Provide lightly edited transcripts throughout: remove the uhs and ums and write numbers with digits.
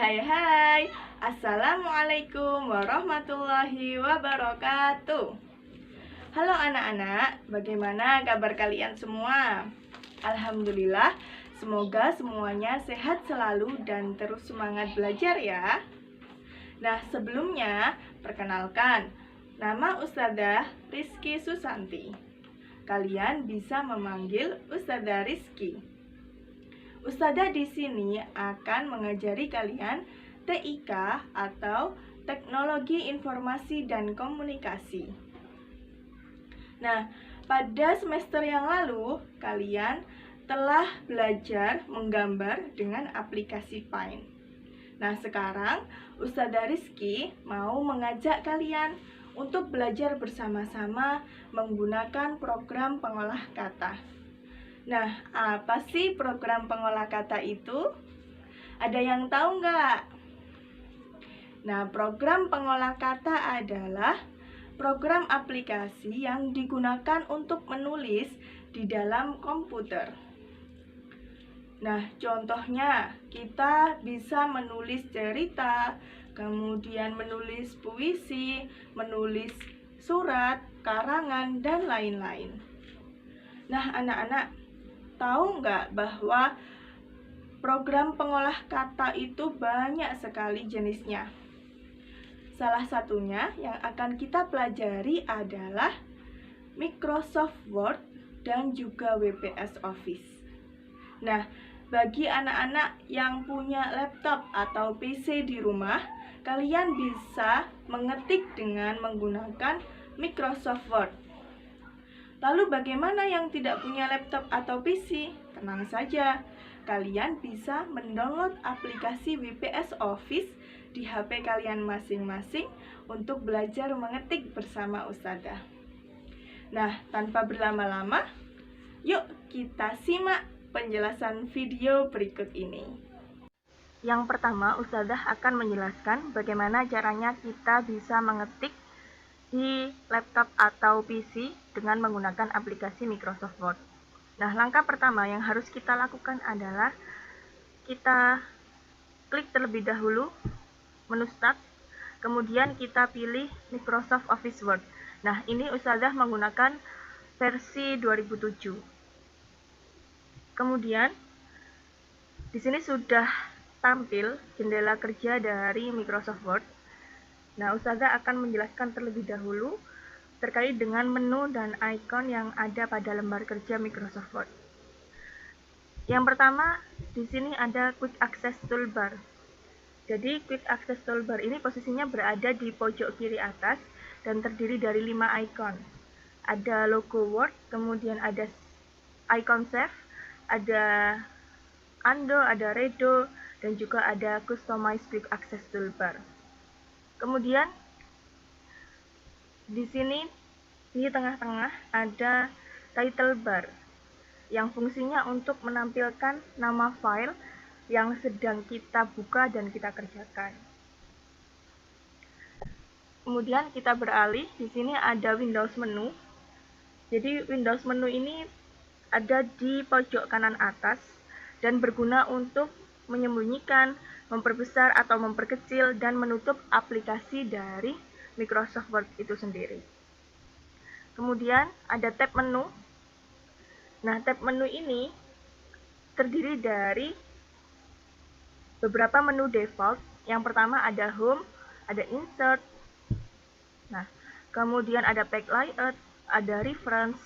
Hai. Assalamualaikum warahmatullahi wabarakatuh. Halo anak-anak, bagaimana kabar kalian semua? Alhamdulillah, semoga semuanya sehat selalu dan terus semangat belajar ya. Nah, sebelumnya perkenalkan, nama Ustadzah Rizky Susanti. Kalian bisa memanggil Ustadzah Rizky. Ustadzah di sini akan mengajari kalian TIK atau Teknologi Informasi dan Komunikasi. Nah, pada semester yang lalu kalian telah belajar menggambar dengan aplikasi Paint. Nah, sekarang Ustadzah Rizky mau mengajak kalian untuk belajar bersama-sama menggunakan program pengolah kata. Nah, apa sih program pengolah kata itu? Ada yang tahu nggak? Nah, program pengolah kata adalah program aplikasi yang digunakan untuk menulis di dalam komputer. Nah, contohnya kita bisa menulis cerita, kemudian menulis puisi, menulis surat, karangan, dan lain-lain. Nah, anak-anak, tahu nggak bahwa program pengolah kata itu banyak sekali jenisnya? Salah satunya yang akan kita pelajari adalah Microsoft Word dan juga WPS Office. Nah, bagi anak-anak yang punya laptop atau PC di rumah, kalian bisa mengetik dengan menggunakan Microsoft Word. Lalu bagaimana yang tidak punya laptop atau PC? Tenang saja, kalian bisa mendownload aplikasi WPS Office di HP kalian masing-masing untuk belajar mengetik bersama Ustadzah. Nah, tanpa berlama-lama, yuk kita simak penjelasan video berikut ini. Yang pertama, Ustadzah akan menjelaskan bagaimana caranya kita bisa mengetik di laptop atau PC dengan menggunakan aplikasi Microsoft Word. Nah, langkah pertama yang harus kita lakukan adalah kita klik terlebih dahulu menu Start, kemudian kita pilih Microsoft Office Word. Nah, ini Ustadzah menggunakan versi 2007. Kemudian di sini sudah tampil jendela kerja dari Microsoft Word. Nah, Ustadzah akan menjelaskan terlebih dahulu terkait dengan menu dan icon yang ada pada lembar kerja Microsoft Word. Yang pertama, di sini ada Quick Access Toolbar. Jadi, Quick Access Toolbar ini posisinya berada di pojok kiri atas dan terdiri dari 5 icon. Ada logo Word, kemudian ada icon Save, ada Undo, ada Redo, dan juga ada Customize Quick Access Toolbar. Kemudian di sini di tengah-tengah ada title bar yang fungsinya untuk menampilkan nama file yang sedang kita buka dan kita kerjakan. Kemudian kita beralih, di sini ada Windows menu. Jadi Windows menu ini ada di pojok kanan atas dan berguna untuk menyembunyikan, memperbesar atau memperkecil dan menutup aplikasi dari Microsoft Word itu sendiri. Kemudian ada tab menu. Nah, tab menu ini terdiri dari beberapa menu default. Yang pertama ada Home, ada Insert. Nah, kemudian ada Page Layout, ada Reference,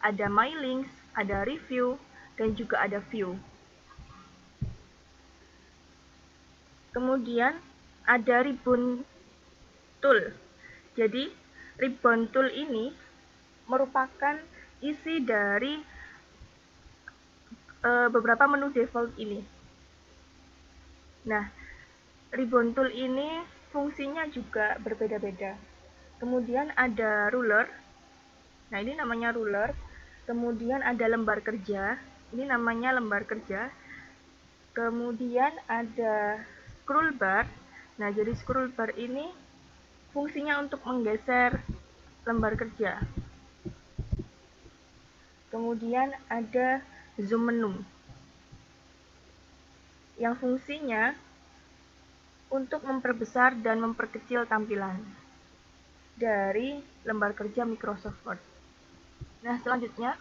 ada My Links, ada Review, dan juga ada View. Kemudian ada Ribbon Tool. Jadi, Ribbon Tool ini merupakan isi dari beberapa menu default ini. Nah, Ribbon Tool ini fungsinya juga berbeda-beda. Kemudian ada Ruler. Nah, ini namanya Ruler. Kemudian ada lembar kerja. Ini namanya lembar kerja. Kemudian ada Scroll Bar. Nah, jadi Scroll Bar ini fungsinya untuk menggeser lembar kerja. Kemudian ada Zoom menu yang fungsinya untuk memperbesar dan memperkecil tampilan dari lembar kerja Microsoft Word. Nah, selanjutnya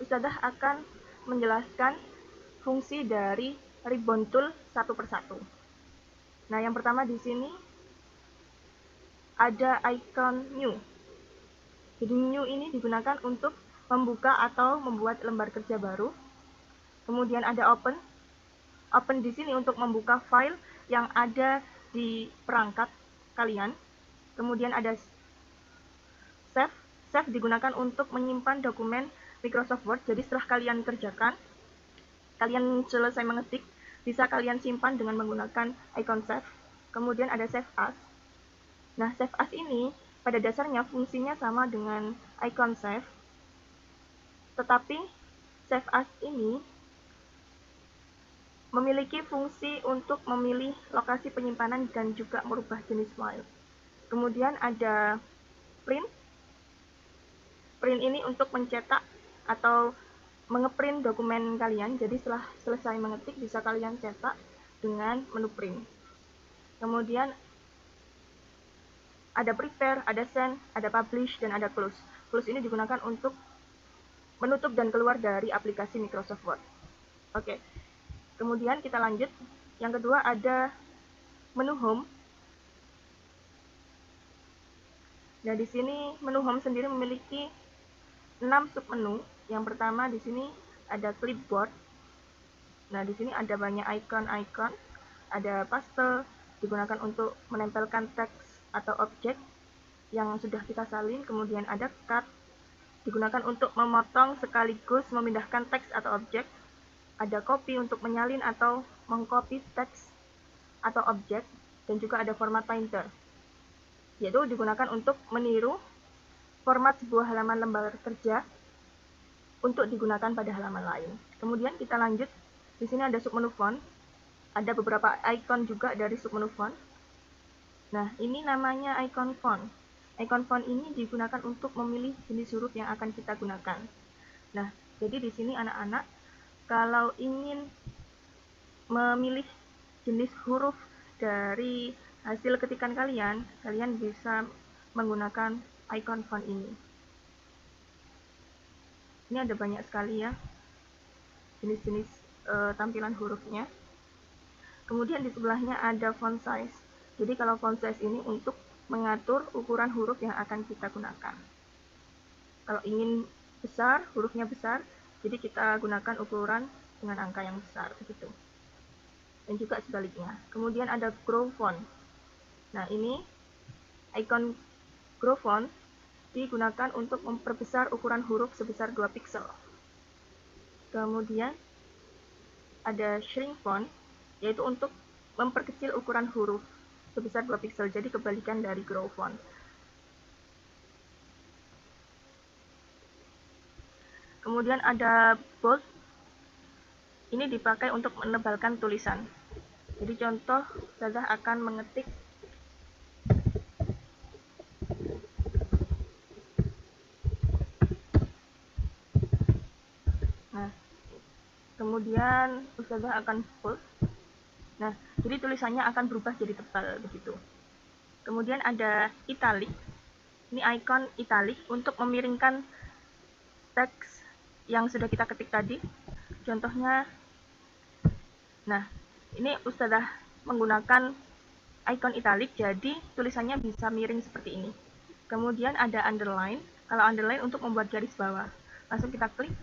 Ustadzah akan menjelaskan fungsi dari ribbon tool satu persatu. Nah, yang pertama di sini ada icon new. Jadi new ini digunakan untuk membuka atau membuat lembar kerja baru. Kemudian ada open. Open di sini untuk membuka file yang ada di perangkat kalian. Kemudian ada save. Save digunakan untuk menyimpan dokumen Microsoft Word. Jadi setelah kalian kerjakan, kalian selesai mengetik, bisa kalian simpan dengan menggunakan icon save. Kemudian ada save as. Nah, save as ini pada dasarnya fungsinya sama dengan icon save, tetapi save as ini memiliki fungsi untuk memilih lokasi penyimpanan dan juga merubah jenis file. Kemudian ada print. Print ini untuk mencetak atau mengeprint dokumen kalian. Jadi setelah selesai mengetik bisa kalian cetak dengan menu print. Kemudian ada prepare, ada send, ada publish, dan ada close. Close ini digunakan untuk menutup dan keluar dari aplikasi Microsoft Word. Oke. Kemudian kita lanjut. Yang kedua ada menu home. Nah, di sini menu home sendiri memiliki 6 submenu. Yang pertama di sini ada clipboard. Nah, di sini ada banyak icon-icon. Ada paste digunakan untuk menempelkan teks atau objek yang sudah kita salin. Kemudian ada cut digunakan untuk memotong sekaligus memindahkan teks atau objek. Ada copy untuk menyalin atau mengcopy teks atau objek, dan juga ada format painter, yaitu digunakan untuk meniru format sebuah halaman lembar kerja untuk digunakan pada halaman lain. Kemudian kita lanjut. Di sini ada submenu font. Ada beberapa icon juga dari submenu font. Nah, ini namanya icon font. Icon font ini digunakan untuk memilih jenis huruf yang akan kita gunakan. Nah, jadi di sini anak-anak kalau ingin memilih jenis huruf dari hasil ketikan kalian, kalian bisa menggunakan icon font ini. Ini ada banyak sekali ya jenis-jenis tampilan hurufnya. Kemudian di sebelahnya ada font size. Jadi kalau font size ini untuk mengatur ukuran huruf yang akan kita gunakan. Kalau ingin besar, hurufnya besar, jadi kita gunakan ukuran dengan angka yang besar begitu. Dan juga sebaliknya. Kemudian ada grow font. Nah, ini icon grow font digunakan untuk memperbesar ukuran huruf sebesar 2 pixel. Kemudian ada shrink font, yaitu untuk memperkecil ukuran huruf sebesar 2 pixel, jadi kebalikan dari grow font. Kemudian ada bold. Ini dipakai untuk menebalkan tulisan. Jadi contoh, saya akan mengetik nah, kemudian Ustazah akan bold. Nah, jadi tulisannya akan berubah jadi tebal begitu. Kemudian ada italic. Ini icon italic untuk memiringkan teks yang sudah kita ketik tadi. Contohnya, nah, ini Ustazah menggunakan icon italic, jadi tulisannya bisa miring seperti ini. Kemudian ada underline. Kalau underline untuk membuat garis bawah. Langsung kita klik.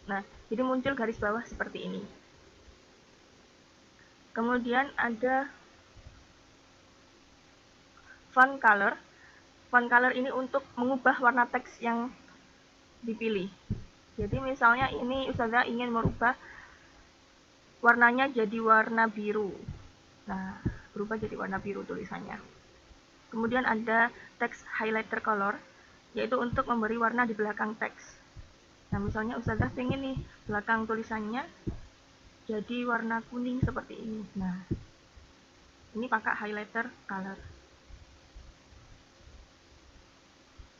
Nah, jadi muncul garis bawah seperti ini. Kemudian ada font color. Font color ini untuk mengubah warna teks yang dipilih. Jadi misalnya ini Ustazah ingin merubah warnanya jadi warna biru. Nah, berubah jadi warna biru tulisannya. Kemudian ada text highlighter color, yaitu untuk memberi warna di belakang teks. Nah, misalnya Ustazah pengen nih belakang tulisannya jadi warna kuning seperti ini. Nah, ini pakai highlighter color.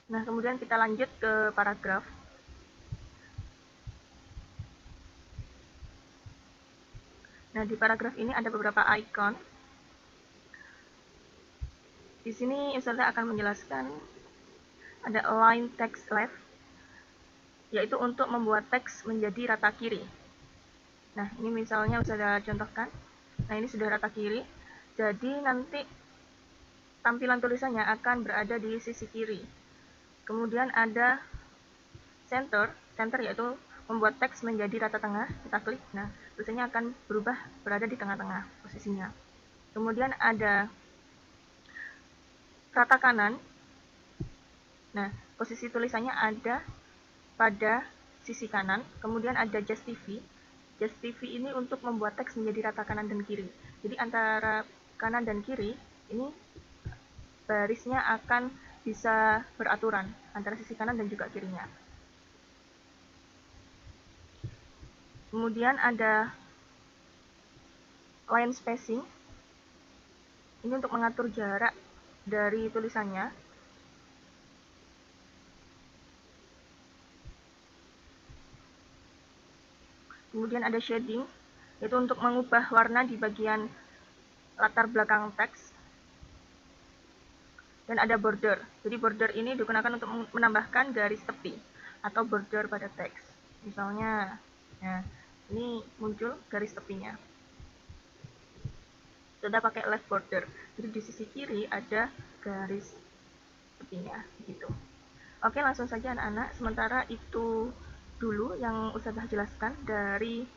Nah, kemudian kita lanjut ke paragraf. Nah, di paragraf ini ada beberapa icon. Di sini Ustazah akan menjelaskan ada align text left, yaitu untuk membuat teks menjadi rata kiri. Nah, ini misalnya Ustazah contohkan. Nah, ini sudah rata kiri. Jadi nanti tampilan tulisannya akan berada di sisi kiri. Kemudian ada center yaitu membuat teks menjadi rata tengah. Kita klik. Nah, tulisannya akan berubah berada di tengah-tengah posisinya. Kemudian ada rata kanan. Nah, posisi tulisannya ada pada sisi kanan. Kemudian ada Just TV. Just TV ini untuk membuat teks menjadi rata kanan dan kiri. Jadi antara kanan dan kiri ini barisnya akan bisa beraturan antara sisi kanan dan juga kirinya. Kemudian ada line spacing. Ini untuk mengatur jarak dari tulisannya. Kemudian ada shading, yaitu untuk mengubah warna di bagian latar belakang teks. Dan ada border. Jadi border ini digunakan untuk menambahkan garis tepi atau border pada teks. Misalnya, nah, ini muncul garis tepinya. Sudah pakai left border. Jadi di sisi kiri ada garis tepinya gitu. Oke, langsung saja anak-anak. Sementara itu dulu yang Ustazah jelaskan dari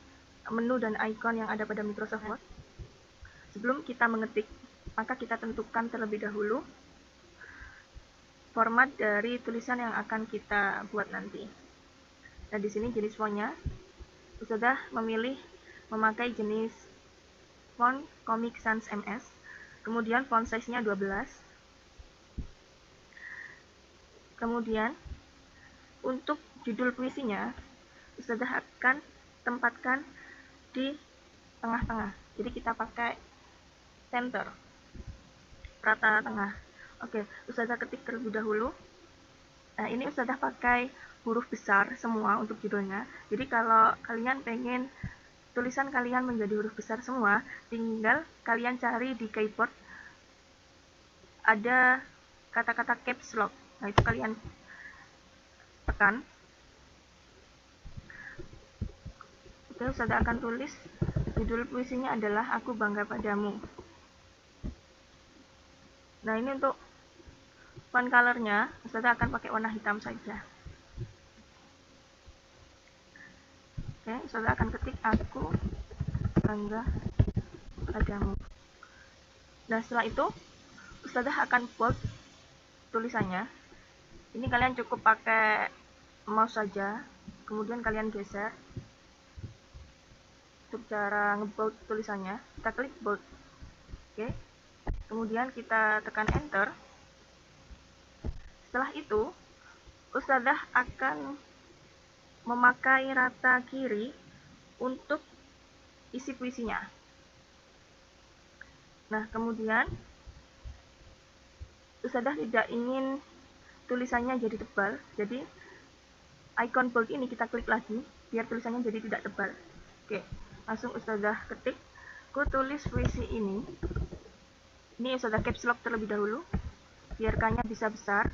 menu dan icon yang ada pada Microsoft Word. Sebelum kita mengetik, maka kita tentukan terlebih dahulu format dari tulisan yang akan kita buat nanti. Nah, di sini jenis fontnya, Ustazah memilih memakai jenis font Comic Sans MS. Kemudian font size-nya 12. Kemudian untuk judul puisinya, Ustazah akan tempatkan di tengah-tengah. Jadi kita pakai center, rata tengah. Oke, Ustazah ketik terlebih dahulu. Nah, ini Ustazah pakai huruf besar semua untuk judulnya. Jadi kalau kalian pengen tulisan kalian menjadi huruf besar semua, tinggal kalian cari di keyboard ada kata-kata caps lock. Nah, itu kalian tekan. Oke, Ustazah akan tulis judul puisinya adalah Aku Bangga Padamu. Nah, ini untuk font colornya, Ustazah akan pakai warna hitam saja. Oke, Ustazah akan ketik Aku Bangga Padamu. Nah, setelah itu Ustazah akan bold tulisannya. Ini kalian cukup pakai mouse saja, kemudian kalian geser untuk cara ngebold tulisannya. Kita klik bold. Oke. Kemudian kita tekan enter. Setelah itu Ustazah akan memakai rata kiri untuk isi puisinya. Nah, kemudian Ustazah tidak ingin tulisannya jadi tebal, jadi icon bold ini kita klik lagi biar tulisannya jadi tidak tebal. Oke, langsung Ustazah ketik, ku tulis puisi ini. Ini Ustazah caps lock terlebih dahulu biar K-nya bisa besar.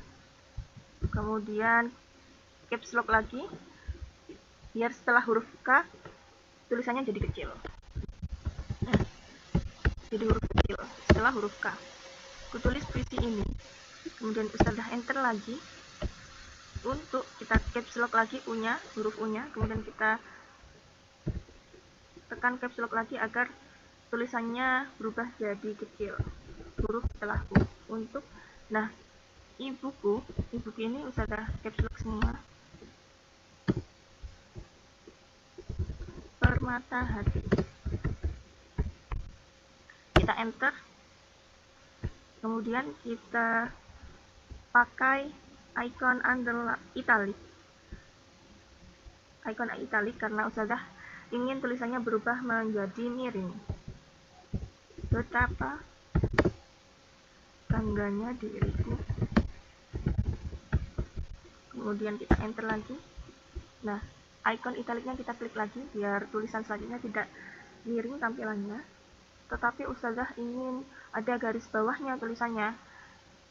Kemudian caps lock lagi biar setelah huruf K tulisannya jadi kecil. Jadi huruf kecil setelah huruf K. Ku tulis puisi ini. Kemudian Ustazah enter lagi untuk kita caps lock lagi U-nya, huruf U-nya. Kemudian kita tekan caps lock lagi agar tulisannya berubah jadi kecil, huruf setelah U. Untuk nah, ibuku ini Ustazah caps lock semua. Permata hati. Kita enter. Kemudian kita pakai icon italic. Icon italic karena Ustazah ingin tulisannya berubah menjadi miring. Betapa bangganya diriku. Kemudian kita enter lagi. Nah, icon italicnya kita klik lagi biar tulisan selanjutnya tidak miring tampilannya, tetapi ustadzah ingin ada garis bawahnya tulisannya,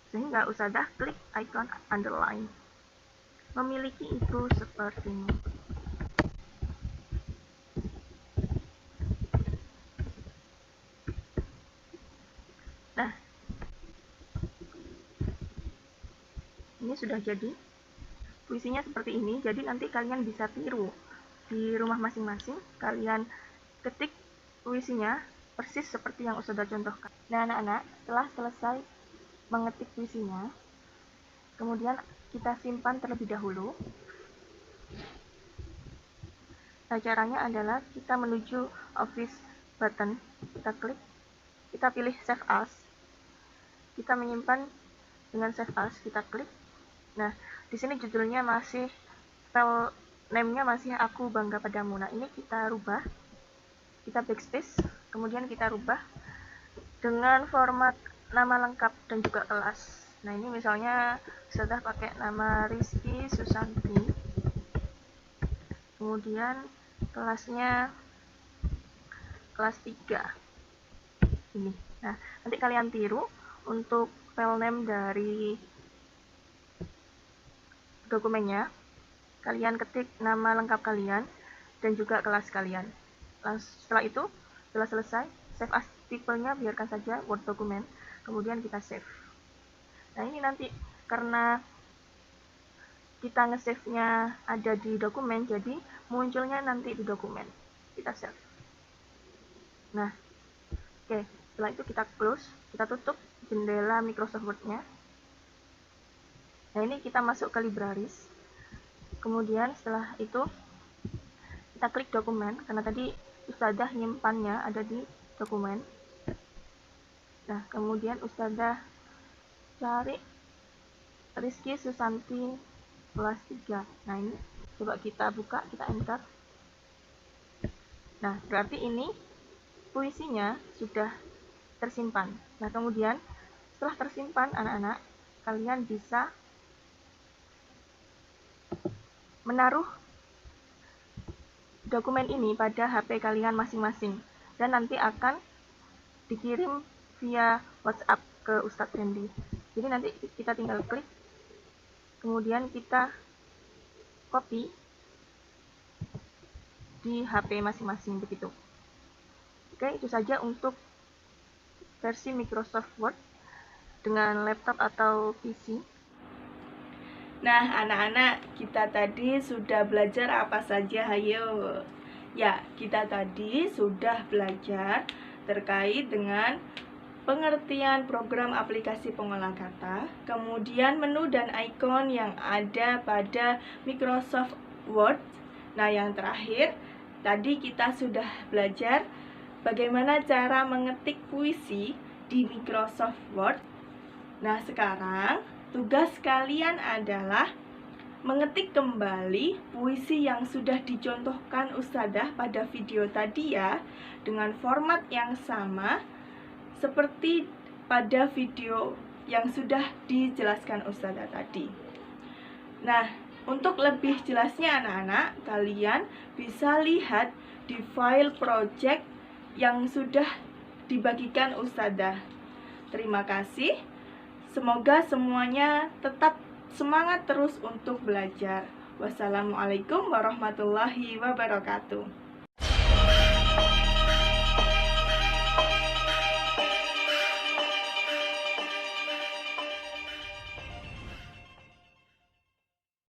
sehingga ustadzah klik icon underline. Memiliki itu seperti ini. Nah, ini sudah jadi. Puisinya seperti ini, jadi nanti kalian bisa tiru di rumah masing-masing. Kalian ketik puisinya persis seperti yang ustadzah contohkan. Nah anak-anak, setelah selesai mengetik puisinya, kemudian kita simpan terlebih dahulu. Nah, caranya adalah kita menuju office button, kita klik, kita pilih save as, kita menyimpan dengan save as, kita klik. Nah, di sini judulnya masih, file name-nya masih Aku Bangga Padamu. Nah, ini kita rubah, kita backspace, kemudian kita rubah dengan format nama lengkap dan juga kelas. Nah, ini misalnya sudah pakai nama Rizky Susanti, kemudian kelasnya kelas 3 ini. Nah, nanti kalian tiru untuk file name dari dokumennya. Kalian ketik nama lengkap kalian dan juga kelas kalian. Setelah itu, setelah selesai, save as tipenya biarkan saja Word dokumen, kemudian kita save. Nah, ini nanti karena kita nge-save-nya ada di dokumen, jadi munculnya nanti di dokumen. Kita save. Nah, oke, setelah itu kita close, kita tutup jendela Microsoft Word-nya. Nah, ini kita masuk ke Libraries. Kemudian setelah itu kita klik dokumen, karena tadi ustadzah nyimpannya ada di dokumen. Nah, kemudian ustadzah cari Rizky Susanti kelas 3. Nah, ini coba kita buka, kita enter. Nah, berarti ini puisinya sudah tersimpan. Nah, kemudian setelah tersimpan, anak-anak, kalian bisa menaruh dokumen ini pada HP kalian masing-masing dan nanti akan dikirim via WhatsApp ke Ustadz Randy. Jadi nanti kita tinggal klik, kemudian kita copy di HP masing-masing begitu. Oke, itu saja untuk versi Microsoft Word dengan laptop atau PC. Nah, anak-anak, kita tadi sudah belajar apa saja? Hayo. Ya, kita tadi sudah belajar terkait dengan pengertian program aplikasi pengolah kata, kemudian menu dan ikon yang ada pada Microsoft Word. Nah, yang terakhir, tadi kita sudah belajar bagaimana cara mengetik puisi di Microsoft Word. Nah, sekarang tugas kalian adalah mengetik kembali puisi yang sudah dicontohkan ustadzah pada video tadi ya, dengan format yang sama seperti pada video yang sudah dijelaskan ustadzah tadi. Nah, untuk lebih jelasnya anak-anak, kalian bisa lihat di file project yang sudah dibagikan ustadzah. Terima kasih. Semoga semuanya tetap semangat terus untuk belajar. Wassalamualaikum warahmatullahi wabarakatuh.